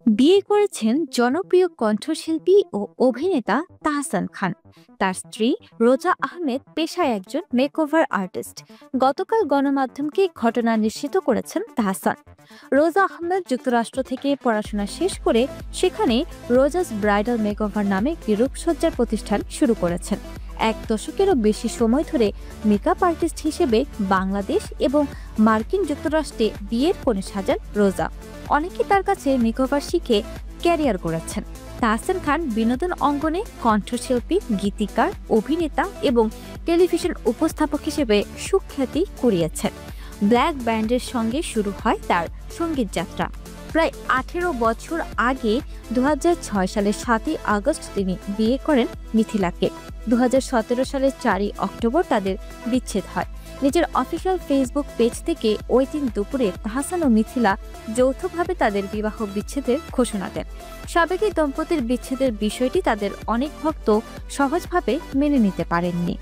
বিয়ে করেছেন জনপ্রিয় কণ্ঠশিল্পী ও অভিনেতা তাহসান খান। তার স্ত্রী রোজা আহমেদ পেশায় একজন মেকওভার আর্টিস্ট। গতকাল গণমাধ্যমকে ঘটনা নিশ্চিত করেছেন তাহসান। রোজা আহমেদ যুক্তরাষ্ট্র থেকে পড়াশোনা শেষ করে সেখানে রোজাস ব্রাইডাল মেকওভার নামে একটি রূপসজ্জার প্রতিষ্ঠান শুরু করেছেন। এক দশকেরও বেশি সময় ধরে মেকআপ আর্টিস্ট হিসেবে বাংলাদেশ এবং মার্কিন যুক্তরাষ্ট্রে বিয়ের কনে সাজান রোজা। অনেকে তার কাছে মেকওভার শিখে ক্যারিয়ার গড়েছেন। তাহসান খান বিনোদন অঙ্গনে কণ্ঠশিল্পী, গীতিকার, অভিনেতা এবং টেলিভিশন উপস্থাপক হিসেবে সুখ্যাতি কুড়িয়েছেন। ব্ল্যাক ব্যান্ডের সঙ্গে শুরু হয় তার সঙ্গীত যাত্রা। প্রায় 18 বছর আগে 2006 সালের 7ই আগস্ট তিনি বিয়ে করেন মিথিলাকে। 2017 সালের 4ই অক্টোবর তাদের বিচ্ছেদ হয়। নিজের অফিসিয়াল ফেসবুক পেজ থেকে ওই দিন দুপুরে তাহসান ও মিথিলা যৌথভাবে তাদের বিবাহ বিচ্ছেদের ঘোষণা দেন। সাবেক এই দম্পতির বিচ্ছেদের বিষয়টি তাদের অনেক ভক্ত সহজভাবে মেনে নিতে পারেননি।